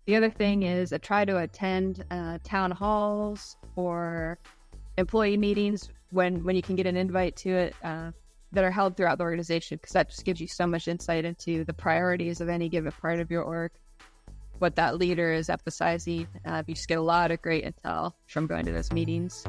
The other thing is I try to attend town halls or employee meetings when you can get an invite to it that are held throughout the organization, because that just gives you so much insight into the priorities of any given part of your org, what that leader is emphasizing. You just get a lot of great intel from going to those meetings.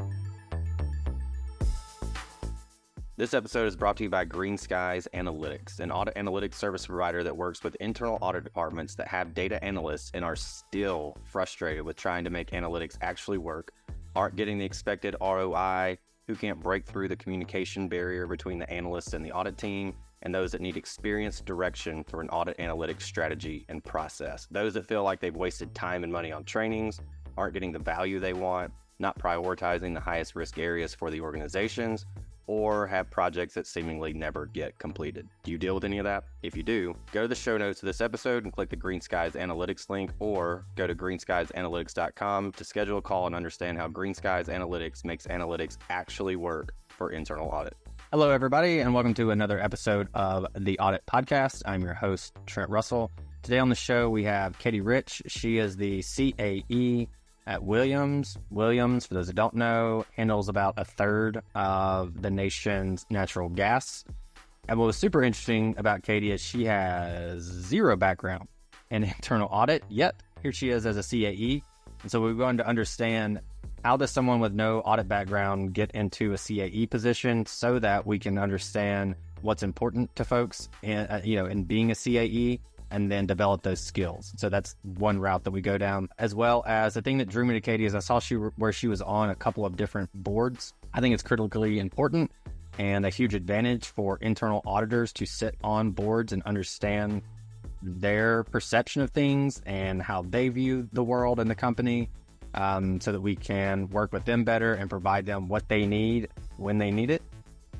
This episode is brought to you by Green Skies Analytics, an audit analytics service provider that works with internal audit departments that have data analysts and are still frustrated with trying to make analytics actually work, aren't getting the expected ROI, who can't break through the communication barrier between the analysts and the audit team, and those that need experienced direction for an audit analytics strategy and process. Those that feel like they've wasted time and money on trainings, aren't getting the value they want, not prioritizing the highest risk areas for the organizations, or have projects that seemingly never get completed. Do you deal with any of that? If you do, go to the show notes of this episode and click the Green Skies Analytics link, or go to greenskiesanalytics.com to schedule a call and understand how Green Skies Analytics makes analytics actually work for internal audit. Hello, everybody, and welcome to another episode of the Audit Podcast. I'm your host, Trent Russell. Today on the show, we have Katy Rich. She is the CAE at Williams. Williams, for those that don't know, handles about a third of the nation's natural gas. And what was super interesting about Katy is she has zero background in internal audit, yet here she is as a CAE. And so we're going to understand, how does someone with no audit background get into a CAE position so that we can understand what's important to folks in being a CAE, and then develop those skills. So that's one route that we go down, as well as the thing that drew me to Katy is I saw where she was on a couple of different boards. I think it's critically important and a huge advantage for internal auditors to sit on boards and understand their perception of things and how they view the world and the company, so that we can work with them better and provide them what they need when they need it.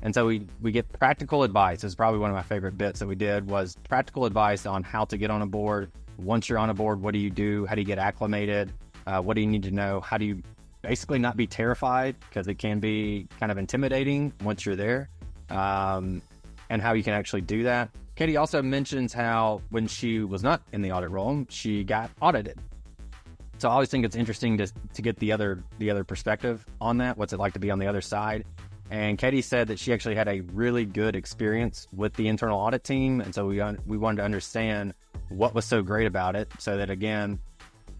And so we get practical advice. It's probably one of my favorite bits that we did, was practical advice on how to get on a board. Once you're on a board, what do you do? How do you get acclimated? What do you need to know? How do you basically not be terrified, because it can be kind of intimidating once you're there, and how you can actually do that. Katy also mentions how when she was not in the audit role, she got audited. So I always think it's interesting to get the other perspective on that. What's it like to be on the other side? And Katy said that she actually had a really good experience with the internal audit team. And so we wanted to understand what was so great about it, so that, again,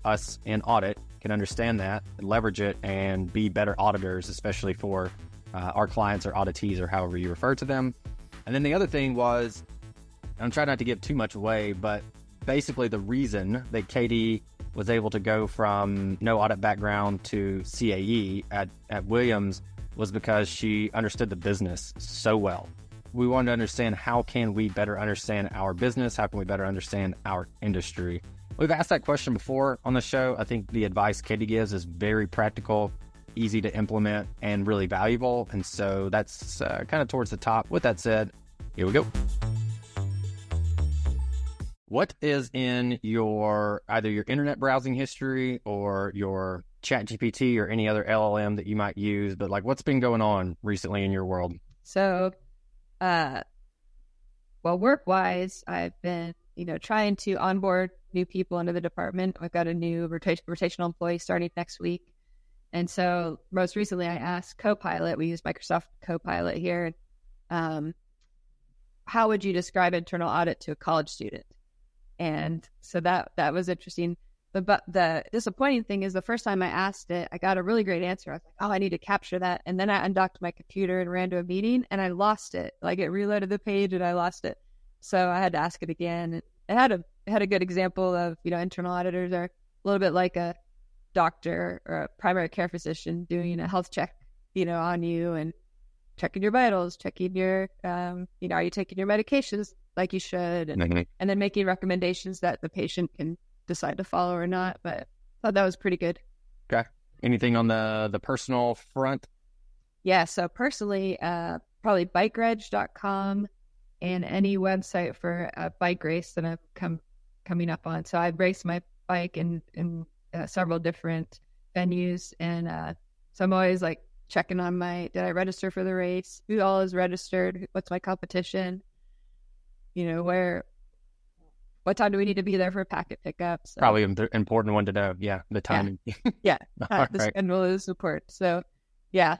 us in audit can understand that, leverage it, and be better auditors, especially for our clients or auditees, or however you refer to them. And then the other thing was, I'm trying not to give too much away, but basically the reason that Katy was able to go from no audit background to CAE at Williams was because she understood the business so well. We wanted to understand, how can we better understand our business? How can we better understand our industry? We've asked that question before on the show. I think the advice Katy gives is very practical, easy to implement, and really valuable. And so that's kind of towards the top. With that said, here we go. What is in either your internet browsing history or your ChatGPT or any other LLM that you might use, but what's been going on recently in your world? So, work-wise, I've been, trying to onboard new people into the department. I've got a new rotational employee starting next week. And so most recently I asked Copilot, we use Microsoft Copilot here, how would you describe internal audit to a college student? And so that was interesting. But the disappointing thing is, the first time I asked it, I got a really great answer. I was like, oh, I need to capture that. And then I undocked my computer and ran to a meeting, and I lost it. It reloaded the page and I lost it. So I had to ask it again. It had a good example of, internal auditors are a little bit like a doctor or a primary care physician doing a health check, on you, and checking your vitals, checking your, are you taking your medications like you should? And then making recommendations that the patient can decide to follow or not. But I thought that was pretty good. Okay. Anything on the personal front? Yeah. So personally, probably bikereg.com and any website for a bike race that I'm coming up on. So I've raced my bike in several different venues. And so I'm always checking on did I register for the race? Who all is registered? What's my competition? What what time do we need to be there for packet pickup? So, Probably an important one to know. Yeah, the timing. yeah, All the right. schedule is support. So, yeah.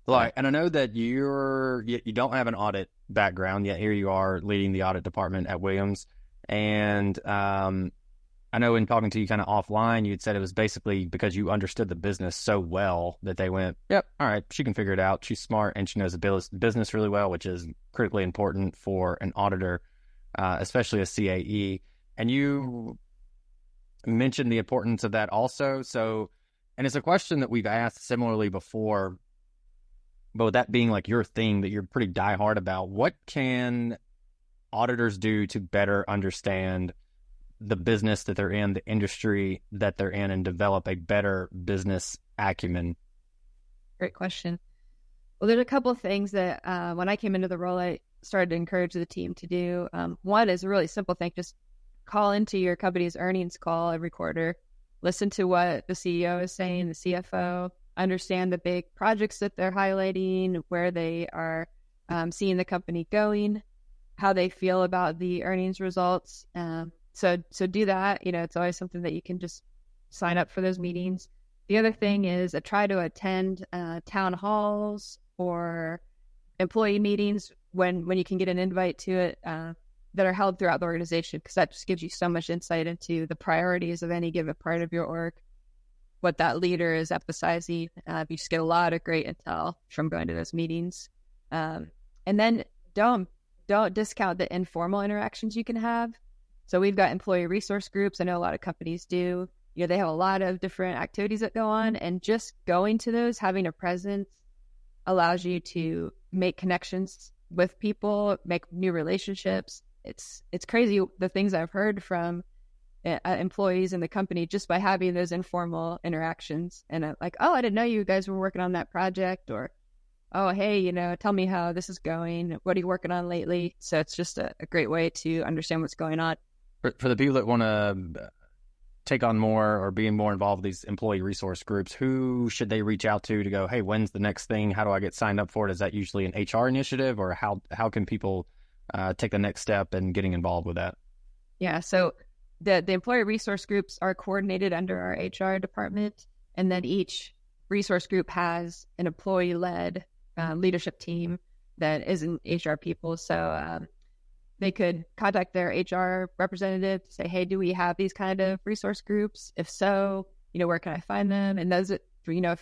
Like, and I know that you don't have an audit background yet. Here you are leading the audit department at Williams, and I know in talking to you kind of offline, you'd said it was basically because you understood the business so well that they went, yep, all right, she can figure it out. She's smart and she knows the business really well, which is critically important for an auditor, especially a CAE. And you mentioned the importance of that also. So, and it's a question that we've asked similarly before, but with that being like your thing that you're pretty diehard about, what can auditors do to better understand the business that they're in, the industry that they're in, and develop a better business acumen? Great question. Well, there's a couple of things that when I came into the role, I started to encourage the team to do. One is a really simple thing. Just call into your company's earnings call every quarter, listen to what the CEO is saying, the CFO, understand the big projects that they're highlighting, where they are seeing the company going, how they feel about the earnings results. So do that. It's always something that you can just sign up for those meetings. The other thing is try to attend town halls or employee meetings when you can get an invite to it that are held throughout the organization, because that just gives you so much insight into the priorities of any given part of your org, what that leader is emphasizing. You just get a lot of great intel from going to those meetings. And then don't discount the informal interactions you can have. So we've got employee resource groups. I know a lot of companies do. They have a lot of different activities that go on, and just going to those, having a presence, allows you to make connections with people, make new relationships. It's crazy the things I've heard from employees in the company just by having those informal interactions. And like, oh, I didn't know you guys were working on that project, or, oh, hey, tell me how this is going. What are you working on lately? So it's just a great way to understand what's going on. For the people that want to take on more or be more involved with these employee resource groups, who should they reach out to go, hey, when's the next thing? How do I get signed up for it? Is that usually an HR initiative, or how can people take the next step in getting involved with that? Yeah, so the employee resource groups are coordinated under our HR department, and then each resource group has an employee-led leadership team that isn't HR people. So they could contact their HR representative to say, hey, do we have these kind of resource groups? If so, where can I find them? And those, if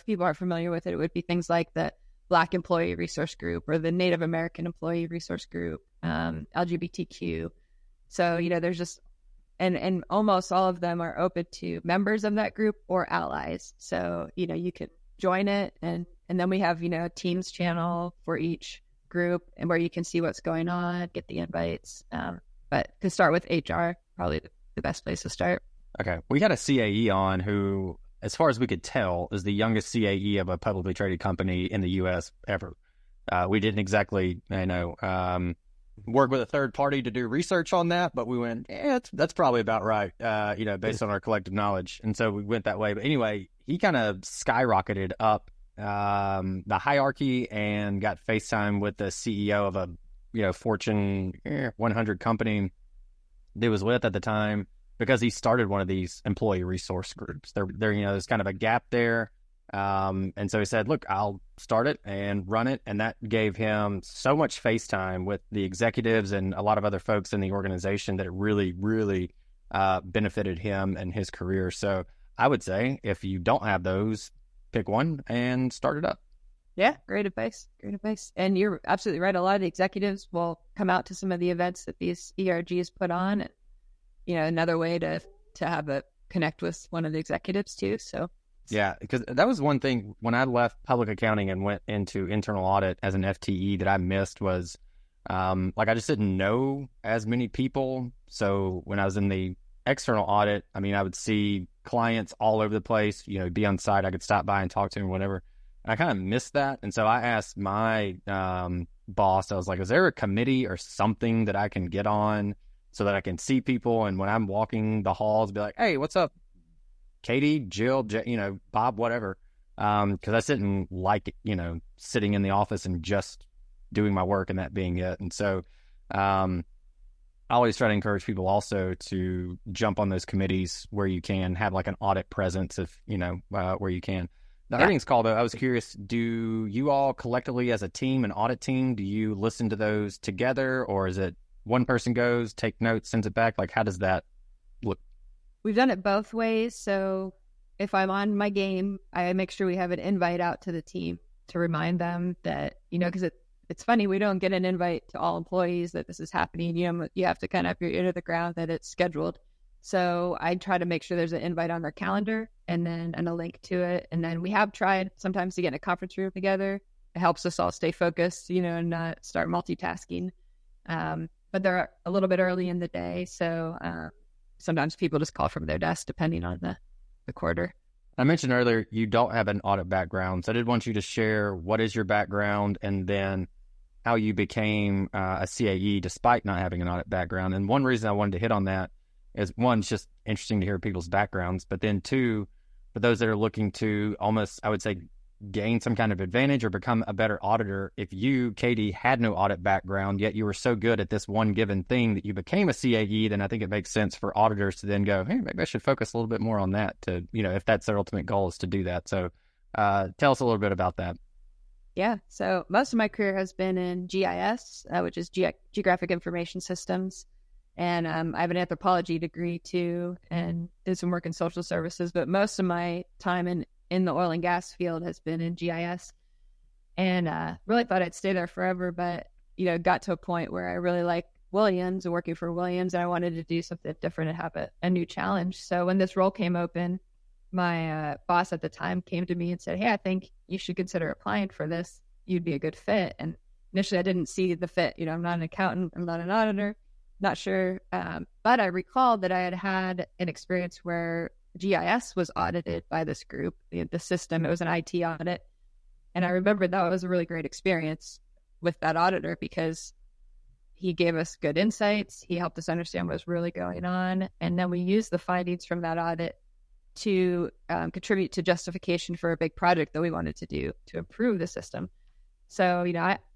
people aren't familiar with it, it would be things like the Black Employee Resource Group or the Native American Employee Resource Group, LGBTQ. So, there's just, and almost all of them are open to members of that group or allies. So, you could join it. And then we have, a Teams channel for each group, and where you can see what's going on, get the invites. But to start with HR, probably the best place to start. Okay. We had a CAE on who, as far as we could tell, is the youngest CAE of a publicly traded company in the U.S. ever. We didn't exactly, work with a third party to do research on that, but we went, that's probably about right, based on our collective knowledge. And so we went that way. But anyway, he kind of skyrocketed up the hierarchy and got FaceTime with the CEO of a Fortune 100 company that he was with at the time, because he started one of these employee resource groups. There there's kind of a gap there. And so he said, look, I'll start it and run it. And that gave him so much FaceTime with the executives and a lot of other folks in the organization that it really, really benefited him and his career. So I would say if you don't have those, pick one and start it up. Yeah, great advice. Great advice. And you're absolutely right. A lot of the executives will come out to some of the events that these ERGs put on. And, another way to have a connect with one of the executives too. So yeah, because that was one thing when I left public accounting and went into internal audit as an FTE that I missed was I just didn't know as many people. So when I was in the external audit, I would see clients all over the place, be on site. I could stop by and talk to them or whatever. And I kind of missed that. And so I asked my boss, I was like, is there a committee or something that I can get on so that I can see people? And when I'm walking the halls, be like, hey, what's up, Katy, Jill, Bob, whatever. Because I didn't like, sitting in the office and just doing my work and that being it. And so I I always try to encourage people also to jump on those committees where you can, have like an audit presence if, where you can. The earnings call, though, I was curious, do you all collectively as a team, an audit team, do you listen to those together, or is it one person goes, take notes, sends it back? Like, how does that look? We've done it both ways. So if I'm on my game, I make sure we have an invite out to the team to remind them that, because it's funny, we don't get an invite to all employees that this is happening. You have to kind of have your ear to the ground that it's scheduled. So I try to make sure there's an invite on their calendar and a link to it. And then we have tried sometimes to get in a conference room together. It helps us all stay focused, and not start multitasking. But they're a little bit early in the day. So sometimes people just call from their desk depending on the quarter. I mentioned earlier you don't have an audit background. So I did want you to share what is your background and then how you became a CAE despite not having an audit background. And one reason I wanted to hit on that is, one, it's just interesting to hear people's backgrounds, but then two, for those that are looking to almost, I would say, gain some kind of advantage or become a better auditor, if you, Katy, had no audit background, yet you were so good at this one given thing that you became a CAE, then I think it makes sense for auditors to then go, hey, maybe I should focus a little bit more on that to, if that's their ultimate goal is to do that. So tell us a little bit about that. Yeah. So most of my career has been in GIS, which is Geographic Information Systems. And I have an anthropology degree too, and did some work in social services. But most of my time in the oil and gas field has been in GIS. And really thought I'd stay there forever. But, got to a point where I really liked Williams and working for Williams. And I wanted to do something different and have a new challenge. So when this role came open, my boss at the time came to me and said, hey, I think you should consider applying for this. You'd be a good fit. And initially I didn't see the fit. I'm not an accountant. I'm not an auditor. Not sure. But I recalled that I had an experience where GIS was audited by this group, the system. It was an IT audit. And I remembered that was a really great experience with that auditor because he gave us good insights. He helped us understand what was really going on. And then we used the findings from that audit to contribute to justification for a big project that we wanted to do to improve the system. So,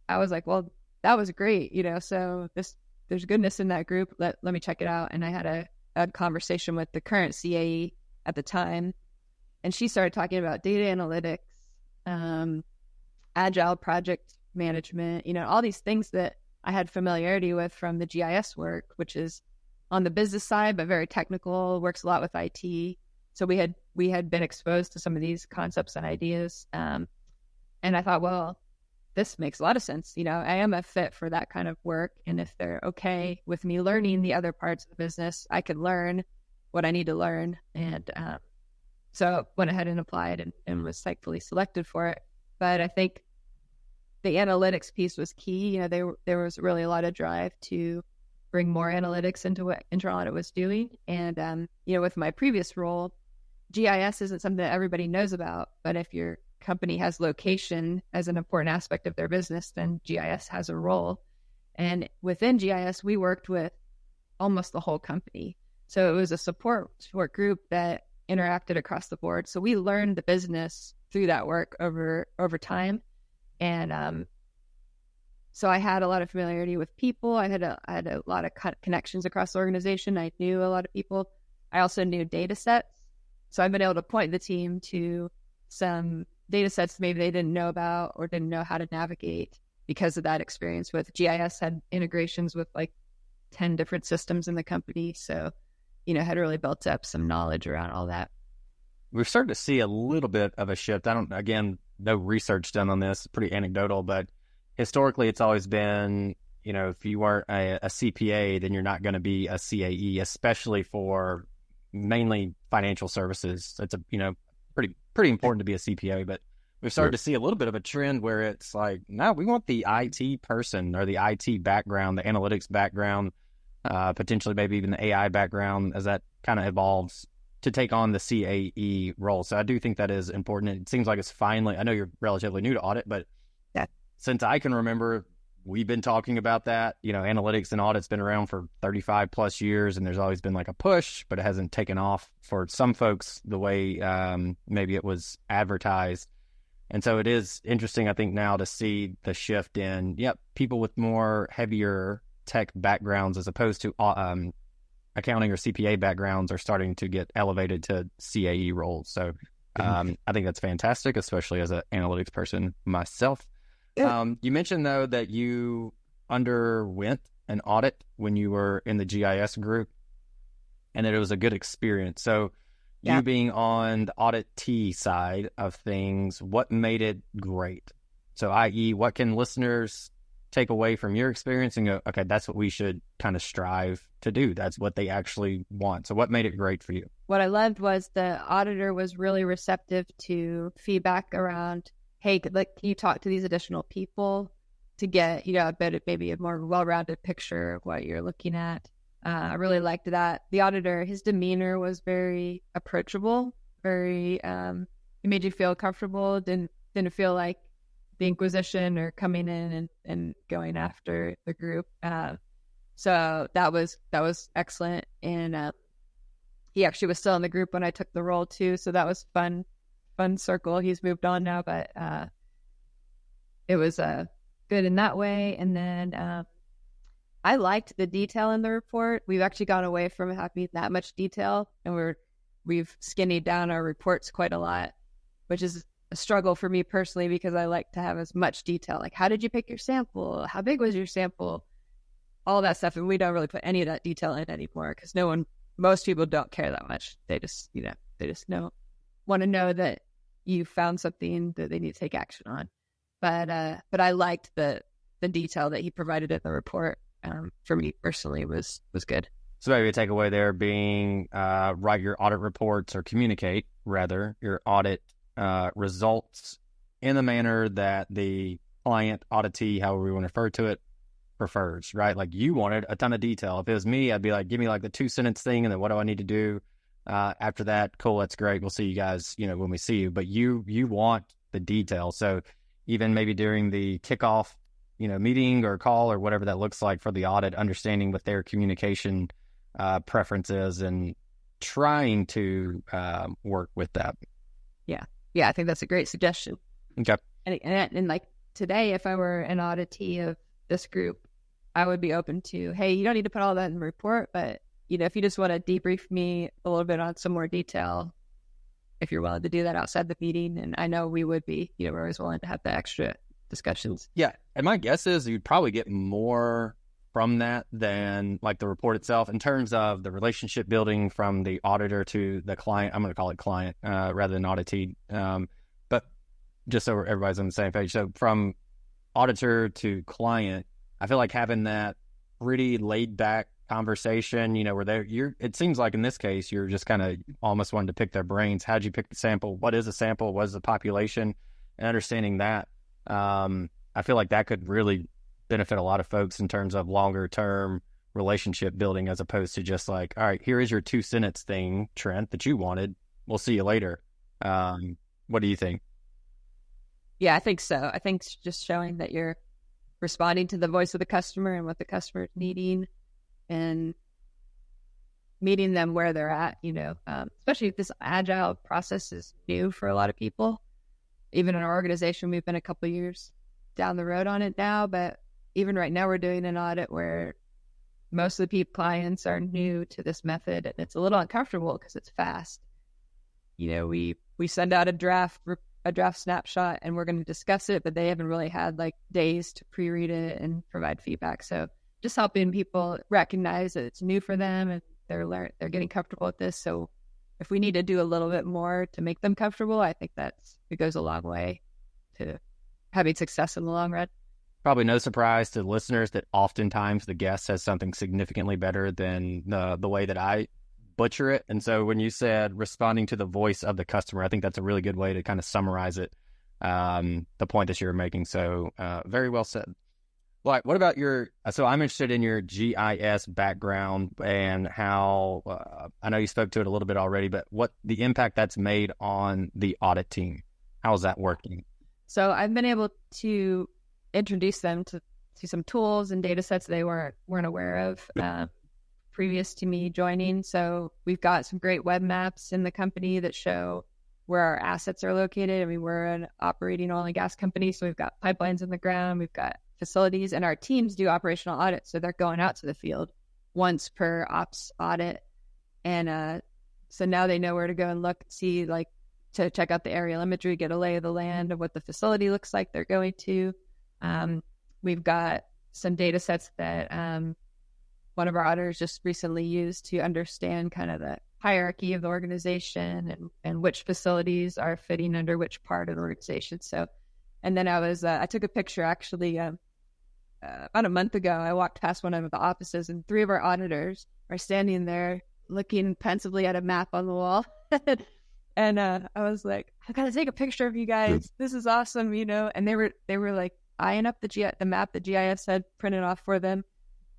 I was like, well, that was great, so there's goodness in that group. Let me check it out. And I had a conversation with the current CAE at the time, and she started talking about data analytics, agile project management, all these things that I had familiarity with from the GIS work, which is on the business side, but very technical, works a lot with IT. So we had been exposed to some of these concepts and ideas. And I thought, well, this makes a lot of sense. I am a fit for that kind of work. And if they're okay with me learning the other parts of the business, I could learn what I need to learn. And so went ahead and applied and was thankfully selected for it. But I think the analytics piece was key. There was really a lot of drive to bring more analytics into what internal audit was doing. And, with my previous role, GIS isn't something that everybody knows about, but if your company has location as an important aspect of their business, then GIS has a role. And within GIS, we worked with almost the whole company. So it was a support group that interacted across the board. So we learned the business through that work over time. And so I had a lot of familiarity with people. I had a lot of connections across the organization. I knew a lot of people. I also knew data sets. So I've been able to point the team to some data sets maybe they didn't know about or didn't know how to navigate because of that experience with GIS. Had integrations with like 10 different systems in the company. So, had really built up some knowledge around all that. We've started to see a little bit of a shift. No research done on this, pretty anecdotal, but historically it's always been, if you weren't a CPA, then you're not going to be a CAE, especially for mainly financial services. It's pretty important to be a CPA, but we've started to see a little bit of a trend where it's like, no, we want the IT person or the IT background, the analytics background, potentially maybe even the AI background as that kind of evolves to take on the CAE role. So I do think that is important. It seems like it's finally, I know you're relatively new to audit, but since I can remember, we've been talking about that. Analytics and audit's been around for 35 plus years, and there's always been like a push, but it hasn't taken off for some folks the way maybe it was advertised. And so it is interesting, I think, now to see the shift in, people with more heavier tech backgrounds as opposed to accounting or CPA backgrounds are starting to get elevated to CAE roles. So I think that's fantastic, especially as an analytics person myself. You mentioned, though, that you underwent an audit when you were in the GIS group and that it was a good experience. So you being on the audit T side of things, what made it great? So i.e., what can listeners take away from your experience and go, okay, that's what we should kind of strive to do. That's what they actually want. So what made it great for you? What I loved was the auditor was really receptive to feedback around, hey, can you talk to these additional people to get, a bit, maybe a more well-rounded picture of what you're looking at. I really liked that. The auditor, his demeanor was very approachable, very, he made you feel comfortable, didn't feel like the Inquisition or coming in and going after the group. So that was excellent. And he actually was still in the group when I took the role too. So that was fun circle. He's moved on now, but it was good in that way. And then I liked the detail in the report. We've actually gone away from having that much detail, and we've skinnied down our reports quite a lot, which is a struggle for me personally because I like to have as much detail. Like, how did you pick your sample? How big was your sample? All that stuff. And we don't really put any of that detail in anymore because most people don't care that much. They just, want to know that you found something that they need to take action on. But I liked the detail that he provided in the report. For me personally was good. So maybe a takeaway there being write your audit reports or communicate rather your audit results in the manner that the client, auditee, however we want to refer to it, prefers, right? Like you wanted a ton of detail. If it was me, I'd be like, give me like the 2-sentence thing and then what do I need to do after that? Cool, that's great. We'll see you guys, when we see you. But you want the detail. So even maybe during the kickoff, meeting or call or whatever that looks like for the audit, understanding what their communication preferences and trying to work with that. Yeah, I think that's a great suggestion. Okay. And like today, if I were an auditee of this group, I would be open to, hey, you don't need to put all that in the report, but if you just want to debrief me a little bit on some more detail, if you're willing to do that outside the meeting, and I know we would be, we're always willing to have the extra discussions. Yeah. And my guess is you'd probably get more from that than like the report itself in terms of the relationship building from the auditor to the client. I'm going to call it client rather than auditee. But just so everybody's on the same page. So from auditor to client, I feel like having that pretty laid back conversation, where it seems like in this case, you're just kind of almost wanting to pick their brains. How'd you pick the sample? What is a sample? What is the population? And understanding that. I feel like that could really benefit a lot of folks in terms of longer term relationship building, as opposed to just like, all right, here is your 2-sentence thing, Trent, that you wanted. We'll see you later. What do you think? Yeah, I think so. I think it's just showing that you're responding to the voice of the customer and what the customer is needing and meeting them where they're at, especially if this agile process is new for a lot of people. Even in our organization, we've been a couple of years down the road on it now, but even right now we're doing an audit where most of the clients are new to this method, and it's a little uncomfortable because it's fast. We send out a draft snapshot and we're going to discuss it, but they haven't really had like days to pre-read it and provide feedback. So just helping people recognize that it's new for them and they're getting comfortable with this. So if we need to do a little bit more to make them comfortable, I think it goes a long way to having success in the long run. Probably no surprise to listeners that oftentimes the guest says something significantly better than the way that I butcher it. And so when you said responding to the voice of the customer, I think that's a really good way to kind of summarize it, the point that you're making. So very well said. Like, what about so I'm interested in your GIS background and how, I know you spoke to it a little bit already, but what the impact that's made on the audit team. How is that working? So I've been able to introduce them to some tools and data sets they weren't aware of previous to me joining. So we've got some great web maps in the company that show where our assets are located. I mean, we're an operating oil and gas company, so we've got pipelines in the ground. We've got facilities, and our teams do operational audits. So they're going out to the field once per ops audit. And so now they know where to go and look, see, like, to check out the aerial imagery, get a lay of the land of what the facility looks like they're going to. We've got some data sets that one of our auditors just recently used to understand kind of the hierarchy of the organization and which facilities are fitting under which part of the organization. So, and then I took a picture actually about a month ago. I walked past one of the offices and 3 of our auditors are standing there looking pensively at a map on the wall. And I was like, I gotta take a picture of you guys. This is awesome, And they were like eyeing up the map that GIS had printed off for them,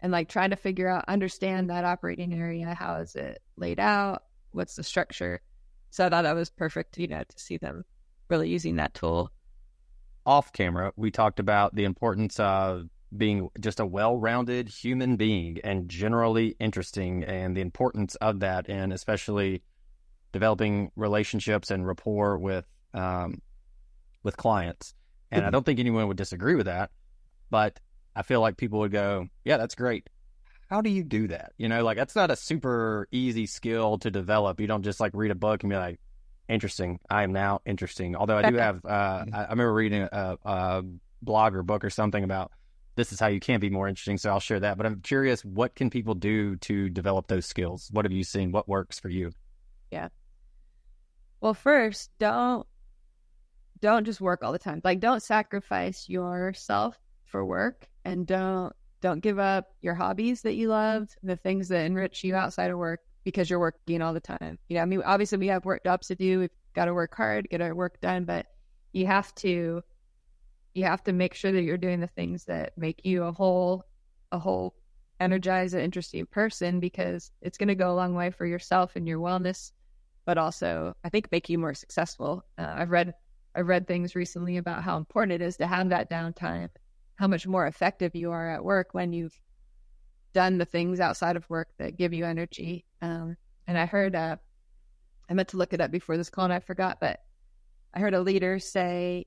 and like trying to figure out, understand that operating area. How is it laid out? What's the structure? So I thought that was perfect, to see them really using that tool. Off camera, we talked about the importance of being just a well-rounded human being and generally interesting, and the importance of that, and especially developing relationships and rapport with clients. And I don't think anyone would disagree with that, but I feel like people would go, yeah, that's great. How do you do that? That's not a super easy skill to develop. You don't just like read a book and be like, interesting, I am now interesting. Although I do have, I remember reading a blog or book or something about this is how you can be more interesting. So I'll share that. But I'm curious, what can people do to develop those skills? What have you seen? What works for you? Yeah. Well, first, don't just work all the time. Like, don't sacrifice yourself for work, and don't give up your hobbies that you loved, the things that enrich you outside of work, because you're working all the time. Obviously we have work jobs to do. We've got to work hard, get our work done, but you have to make sure that you're doing the things that make you a whole energized and interesting person, because it's going to go a long way for yourself and your wellness, but also I think make you more successful. I've read things recently about how important it is to have that downtime, how much more effective you are at work when you've done the things outside of work that give you energy. And I heard, I meant to look it up before this call and I forgot, but I heard a leader say,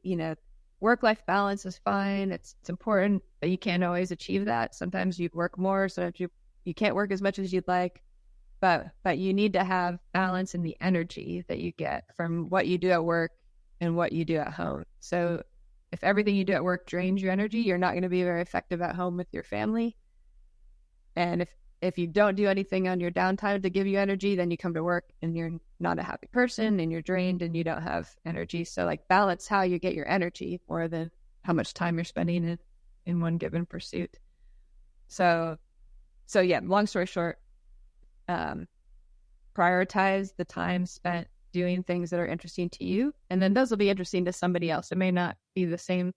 work-life balance is fine. It's important, but you can't always achieve that. Sometimes you'd work more, sometimes you can't work as much as you'd like, but you need to have balance in the energy that you get from what you do at work and what you do at home. So if everything you do at work drains your energy, you're not going to be very effective at home with your family. And if you don't do anything on your downtime to give you energy, then you come to work and you're not a happy person and you're drained and you don't have energy. So like, balance how you get your energy more than how much time you're spending in one given pursuit. So yeah, long story short, prioritize the time spent doing things that are interesting to you, and then those will be interesting to somebody else. It may not be the same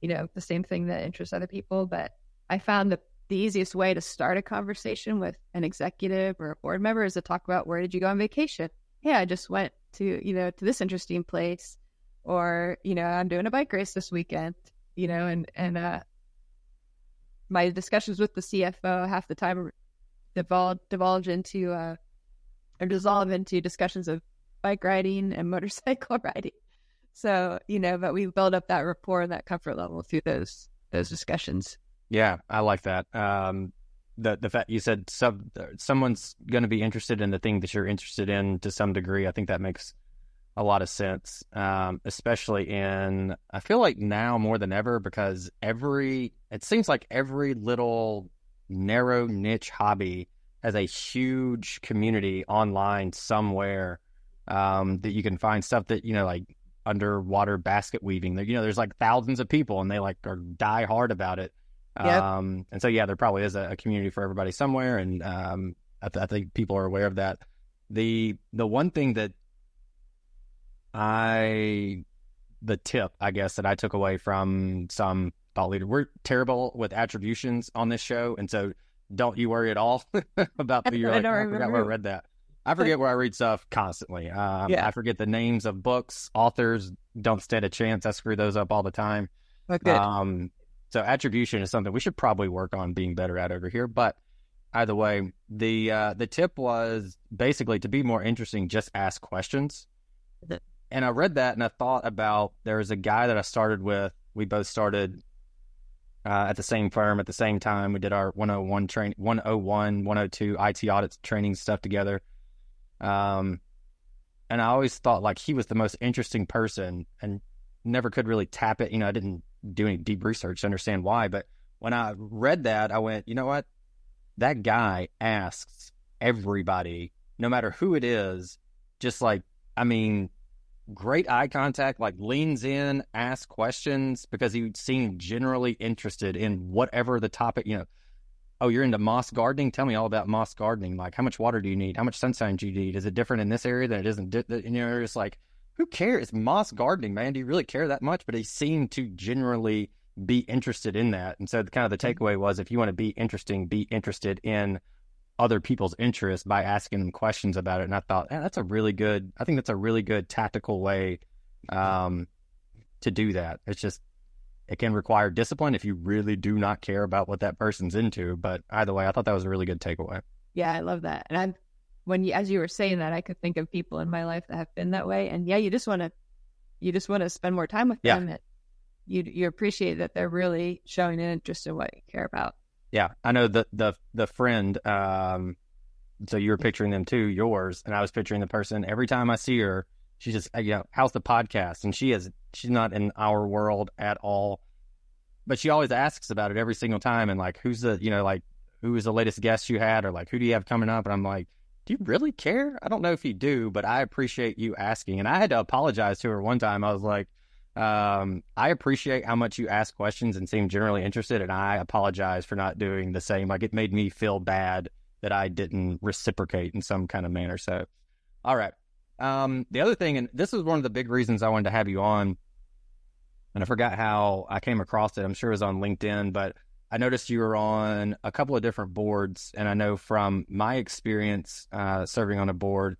thing that interests other people, but I found that the easiest way to start a conversation with an executive or a board member is to talk about, where did you go on vacation? Yeah, I just went to to this interesting place, or I'm doing a bike race this weekend. And my discussions with the CFO half the time dissolve into discussions of bike riding and motorcycle riding. So, but we build up that rapport and that comfort level through those discussions. Yeah, I like that. The fact you said someone's going to be interested in the thing that you're interested in to some degree, I think that makes a lot of sense, especially I feel like now more than ever, because it seems like every little narrow niche hobby has a huge community online somewhere, that you can find stuff that, like underwater basket weaving. There's like thousands of people and they like are die hard about it. Yep. And so, yeah, there probably is a community for everybody somewhere. And I think people are aware of that. The one thing that the tip, I guess, that I took away from some thought leader, we're terrible with attributions on this show. And so don't you worry at all about you're like, I forgot where I read that. I forget where I read stuff constantly. Yeah. I forget the names of books, authors, don't stand a chance. I screw those up all the time. Okay. So attribution is something we should probably work on being better at over here. But either way, the tip was basically to be more interesting, just ask questions. And I read that and I thought about, there was a guy that I started with. We both started at the same firm at the same time. We did our 102 IT audit training stuff together. And I always thought like he was the most interesting person and never could really tap it. I didn't do any deep research to understand why. But when I read that, I went, you know what? That guy asks everybody, no matter who it is, just like, great eye contact, like leans in, asks questions because he seemed generally interested in whatever the topic, oh, you're into moss gardening? Tell me all about moss gardening. Like, how much water do you need? How much sunshine do you need? Is it different in this area than it is in, it's like, who cares? It's moss gardening, man. Do you really care that much? But he seemed to generally be interested in that. And so kind of the takeaway was, if you want to be interesting, be interested in other people's interests by asking them questions about it. And I thought, that's a really good tactical way to do that. It's just, it can require discipline if you really do not care about what that person's into. But either way, I thought that was a really good takeaway. Yeah, I love that. And as you were saying that, I could think of people in my life that have been that way. And yeah, you just want to spend more time with them. You appreciate that they're really showing an interest in what you care about. Yeah, I know the friend. So you were picturing them too, yours, and I was picturing the person. Every time I see her, she just, how's the podcast? And she's not in our world at all, but she always asks about it every single time. And like, who's the, who was the latest guest you had, or like, who do you have coming up? And I'm like, do you really care? I don't know if you do, but I appreciate you asking. And I had to apologize to her one time. I was like, I appreciate how much you ask questions and seem generally interested, and I apologize for not doing the same. Like, it made me feel bad that I didn't reciprocate in some kind of manner. So, all right. The other thing, and this is one of the big reasons I wanted to have you on, and I forgot how I came across it. I'm sure it was on LinkedIn, but I noticed you were on a couple of different boards, and I know from my experience serving on a board,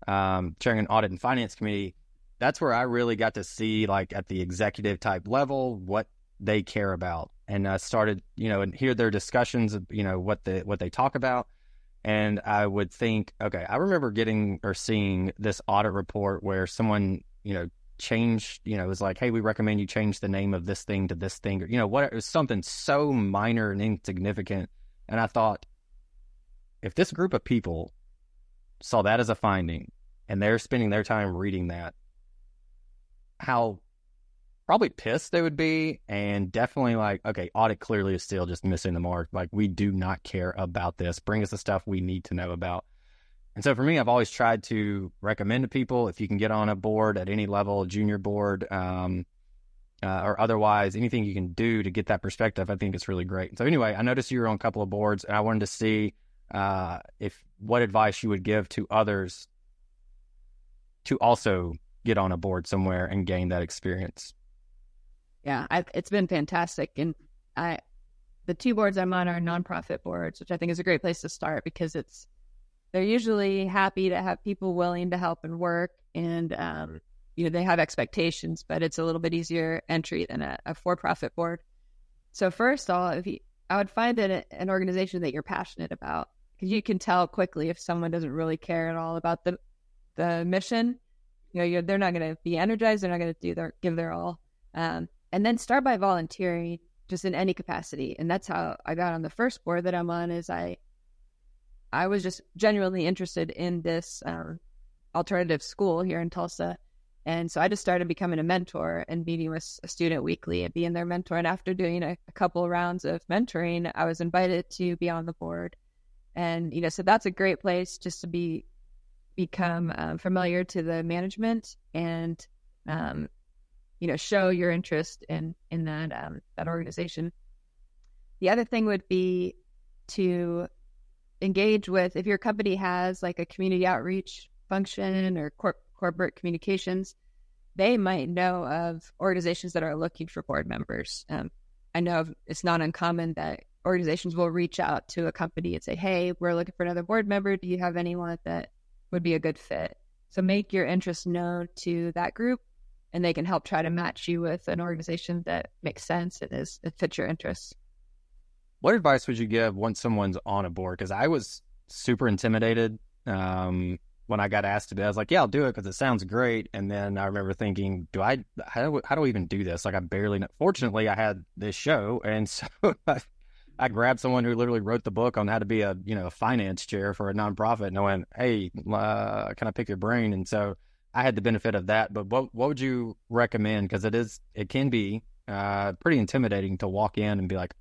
chairing an audit and finance committee, that's where I really got to see, like, at the executive type level, what they care about, and started, and hear their discussions of, what they talk about. And I would think, okay, I remember getting or seeing this audit report where someone, changed, it was like, hey, we recommend you change the name of this thing to this thing, or, what, it was something so minor and insignificant. And I thought, if this group of people saw that as a finding and they're spending their time reading that, how probably pissed they would be, and definitely like, okay, audit clearly is still just missing the mark. Like, we do not care about this. Bring us the stuff we need to know about. And so for me, I've always tried to recommend to people, if you can get on a board at any level, a junior board, or otherwise, anything you can do to get that perspective, I think it's really great. So anyway, I noticed you were on a couple of boards, and I wanted to see what advice you would give to others to also get on a board somewhere and gain that experience. Yeah, it's been fantastic. And the two boards I'm on are nonprofit boards, which I think is a great place to start, because they're usually happy to have people willing to help and work, and they have expectations, but it's a little bit easier entry than a for-profit board. So first of all, I would find an organization that you're passionate about, because you can tell quickly if someone doesn't really care at all about the mission. They're not going to be energized. They're not going to give their all. And then start by volunteering, just in any capacity. And that's how I got on the first board that I'm on. Is I was just genuinely interested in this alternative school here in Tulsa. And so I just started becoming a mentor and meeting with a student weekly and being their mentor. And after doing a couple of rounds of mentoring, I was invited to be on the board. And, so that's a great place just to become familiar to the management and, show your interest in that organization. The other thing would be to engage with, if your company has like a community outreach function or corporate communications, they might know of organizations that are looking for board members. I know it's not uncommon that organizations will reach out to a company and say, hey, we're looking for another board member. Do you have anyone that would be a good fit? So make your interest known to that group, and they can help try to match you with an organization that makes sense and it fits your interests. What advice would you give once someone's on a board? Because I was super intimidated when I got asked to do it, I was like, yeah, I'll do it because it sounds great. And then I remember thinking, how do I even do this? Like, I barely know. Fortunately, I had this show. And so I grabbed someone who literally wrote the book on how to be a finance chair for a nonprofit. And I went, hey, can I pick your brain? And so I had the benefit of that. But what would you recommend? Because it can be pretty intimidating to walk in and be like,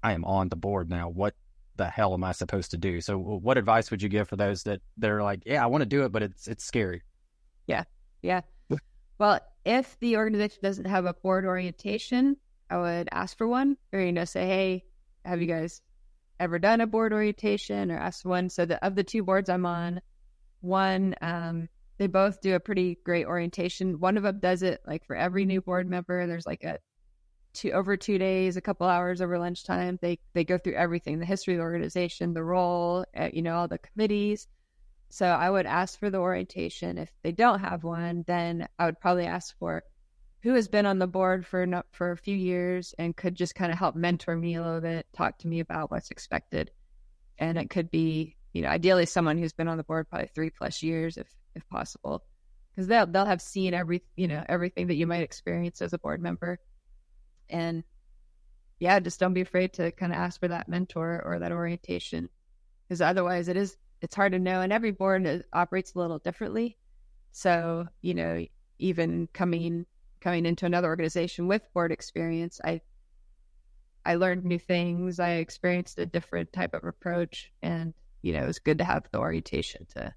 I am on the board now. What the hell am I supposed to do? So what advice would you give for those that are like, yeah, I want to do it, but it's scary? Yeah. Well, if the organization doesn't have a board orientation, I would ask for one, or, say, hey, have you guys ever done a board orientation, or ask one? So of the two boards I'm on, one, they both do a pretty great orientation. One of them does it like for every new board member. There's like over 2 days, a couple hours over lunchtime. They go through everything, the history of the organization, the role, all the committees. So I would ask for the orientation. If they don't have one, then I would probably ask for who has been on the board for a few years and could just kind of help mentor me a little bit, talk to me about what's expected. And it could be, ideally someone who's been on the board probably 3+ years if possible, because they'll have seen everything that you might experience as a board member. And yeah, just don't be afraid to kind of ask for that mentor or that orientation, because otherwise it's hard to know. And every board operates a little differently. So, even coming into another organization with board experience, I learned new things. I experienced a different type of approach, and, it was good to have the orientation to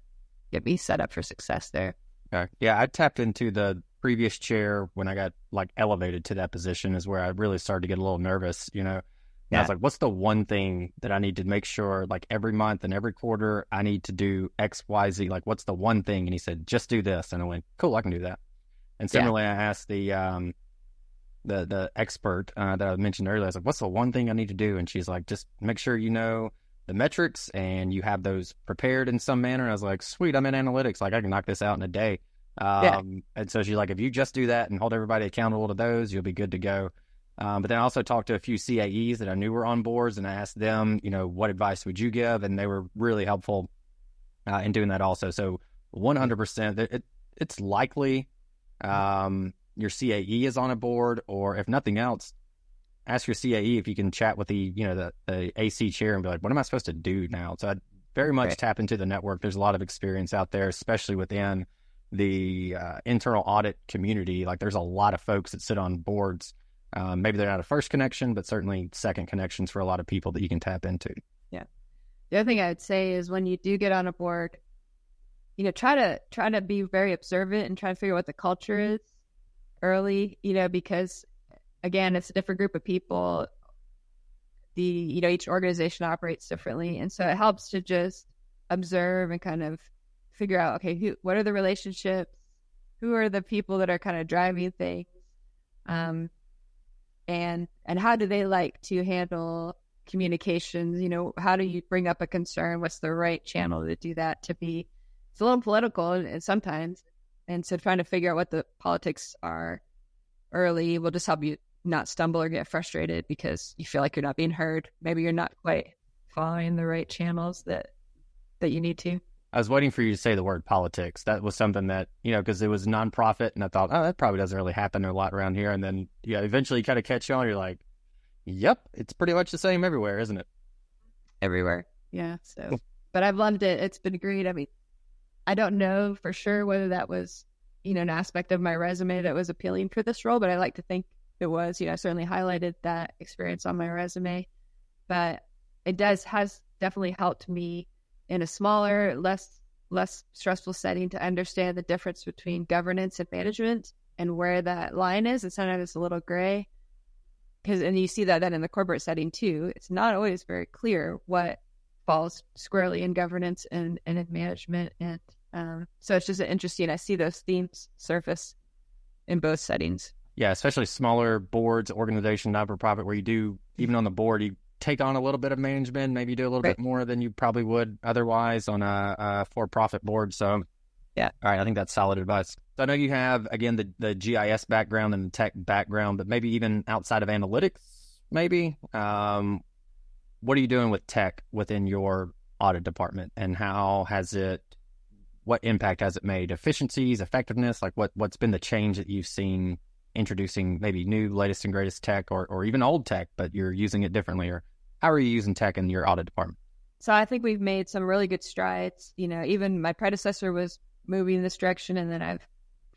get me set up for success there. Okay. Yeah, I tapped into the previous chair when I got like elevated to that position is where I really started to get a little nervous, And I was like, what's the one thing that I need to make sure, like every month and every quarter I need to do X, Y, Z, like what's the one thing? And he said, just do this. And I went, cool, I can do that. And similarly, I asked the expert that I mentioned earlier, I was like, what's the one thing I need to do? And she's like, just make sure you know the metrics and you have those prepared in some manner. And I was like, sweet, I'm in analytics. Like I can knock this out in a day. And so she's like, if you just do that and hold everybody accountable to those, you'll be good to go. But then I also talked to a few CAEs that I knew were on boards, and I asked them, what advice would you give? And they were really helpful in doing that also. So 100%, it's likely your CAE is on a board, or if nothing else, ask your CAE if you can chat with the AC chair and be like, what am I supposed to do now? So I very much tap into the network. There's a lot of experience out there, especially within the internal audit community. Like there's a lot of folks that sit on boards. Maybe they're not a first connection, but certainly second connections for a lot of people that you can tap into. Yeah. The other thing I would say is when you do get on a board, try to be very observant and try to figure out what the culture is early, because again, it's a different group of people. Each organization operates differently. And so it helps to just observe and kind of figure out, okay, what are the relationships? Who are the people that are kind of driving things? And how do they like to handle communications? How do you bring up a concern? What's the right channel to do that? It's a little political and sometimes. And so trying to figure out what the politics are early will just help you not stumble or get frustrated because you feel like you're not being heard. Maybe you're not quite following the right channels that you need to. I was waiting for you to say the word politics. That was something that, because it was nonprofit, and I thought, that probably doesn't really happen a lot around here. And then, eventually you kind of catch on. You're like, yep, it's pretty much the same everywhere, isn't it? Everywhere. Yeah. So, but I've loved it. It's been great. I mean, I don't know for sure whether that was, an aspect of my resume that was appealing for this role, but I like to think it was. I certainly highlighted that experience on my resume, but it has definitely helped me in a smaller, less stressful setting to understand the difference between governance and management and where that line is. And sometimes it's a little gray and you see that then in the corporate setting too. It's not always very clear what falls squarely in governance and in management. And so it's just interesting. I see those themes surface in both settings. Yeah, especially smaller boards, organization, not-for-profit, where you do, even on the board, you take on a little bit of management, maybe do a little bit more than you probably would otherwise on a for-profit board. So, yeah. All right, I think that's solid advice. So I know you have, again, the GIS background and the tech background, but maybe even outside of analytics, maybe. What are you doing with tech within your audit department, and how has it what impact has it made? Efficiencies, effectiveness? Like what's been the change that you've seen introducing maybe new, latest and greatest tech or even old tech, but you're using it differently? Or how are you using tech in your audit department? So I think we've made some really good strides. Even my predecessor was moving in this direction, and then I've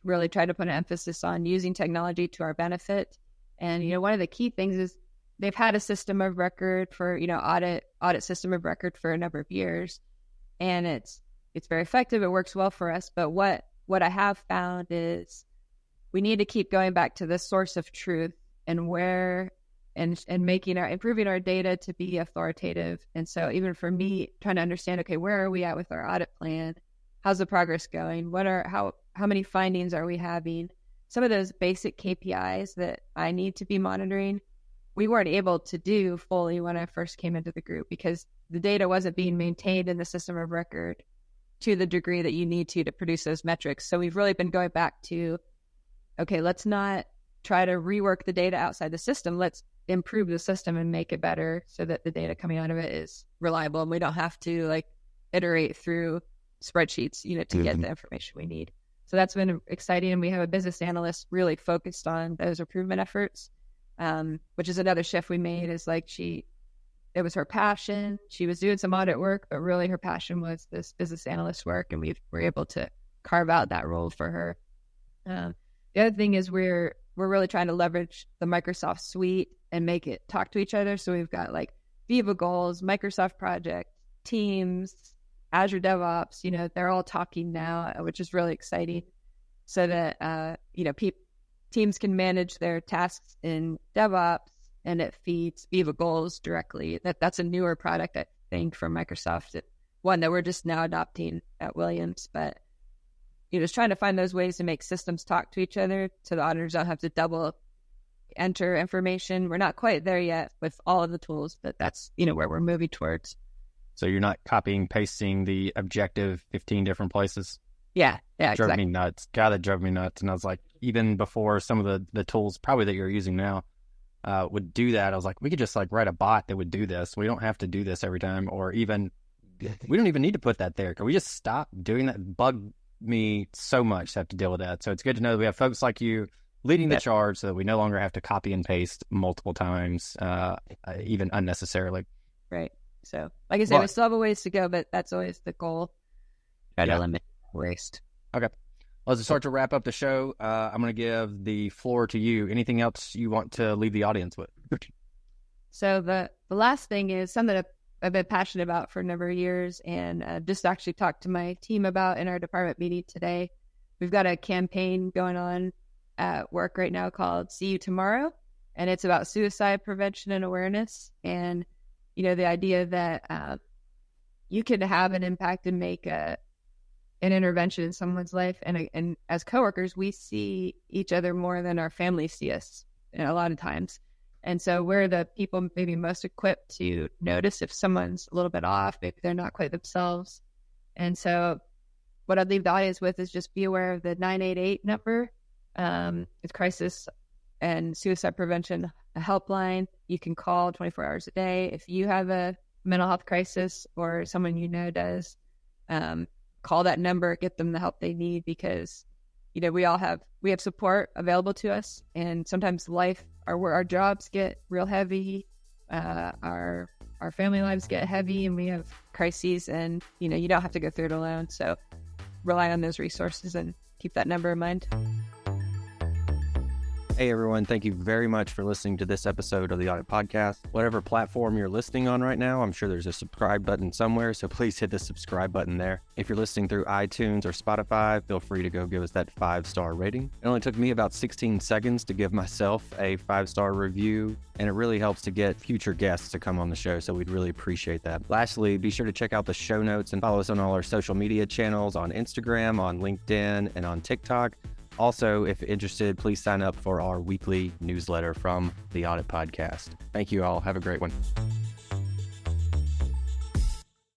really tried to put an emphasis on using technology to our benefit. And, one of the key things is they've had a system of record for, audit system of record for a number of years. And it's very effective. It works well for us. But what I have found is we need to keep going back to the source of truth and improving our data to be authoritative. And so even for me, trying to understand, okay, where are we at with our audit plan? How's the progress going? How many findings are we having? Some of those basic KPIs that I need to be monitoring, we weren't able to do fully when I first came into the group because the data wasn't being maintained in the system of record to the degree that you need to produce those metrics. So we've really been going back to, okay, let's not try to rework the data outside the system. Let's improve the system and make it better so that the data coming out of it is reliable and we don't have to iterate through spreadsheets, to get the information we need. So that's been exciting. And we have a business analyst really focused on those improvement efforts, which is another shift we made is it was her passion. She was doing some audit work, but really her passion was this business analyst work. And we were able to carve out that role for her. The other thing is we're really trying to leverage the Microsoft suite and make it talk to each other. So we've got Viva Goals, Microsoft Project, Teams, Azure DevOps, they're all talking now, which is really exciting so that, teams can manage their tasks in DevOps and it feeds Viva Goals directly. That's a newer product, I think, from Microsoft. One that we're just now adopting at Williams, but just trying to find those ways to make systems talk to each other so the auditors don't have to double enter information. We're not quite there yet with all of the tools, but that's, where we're moving towards. So you're not copying, pasting the objective 15 different places? Yeah, drove exactly. me nuts. God, that drove me nuts. And I was like, even before some of the tools probably that you're using now would do that, I was like, we could just write a bot that would do this. We don't have to do this every time, or even we don't even need to put that there. Can we just stop doing that? Bug me so much to have to deal with that. So it's good to know that we have folks like you leading the charge so that we no longer have to copy and paste multiple times, even unnecessarily. Right. So, like I said, we still have a ways to go, but that's always the goal. Try to limit waste. Okay. Well, as we start to wrap up the show, I'm going to give the floor to you. Anything else you want to leave the audience with? So the last thing is something that I've been passionate about for a number of years and just actually talked to my team about in our department meeting today. We've got a campaign going on at work right now called See You Tomorrow, and it's about suicide prevention and awareness. And the idea that you can have an impact and make an intervention in someone's life. And as coworkers, we see each other more than our families see us a lot of times. And so we're the people maybe most equipped to notice if someone's a little bit off, maybe they're not quite themselves. And so what I'd leave the audience with is just be aware of the 988 number. It's crisis and suicide prevention helpline. You can call 24 hours a day. If you have a mental health crisis or someone does, call that number, get them the help they need, because we have support available to us, and sometimes our jobs get real heavy, our family lives get heavy, and we have crises, and you don't have to go through it alone. So rely on those resources and keep that number in mind. Hey everyone, thank you very much for listening to this episode of the Audit Podcast. Whatever platform you're listening on right now, I'm sure there's a subscribe button somewhere, so please hit the subscribe button there. If you're listening through iTunes or Spotify, feel free to go give us that 5-star rating. It only took me about 16 seconds to give myself a 5-star review, and it really helps to get future guests to come on the show, so we'd really appreciate that. Lastly, be sure to check out the show notes and follow us on all our social media channels on Instagram, on LinkedIn, and on TikTok. Also, if interested, please sign up for our weekly newsletter from the Audit Podcast. Thank you all. Have a great one.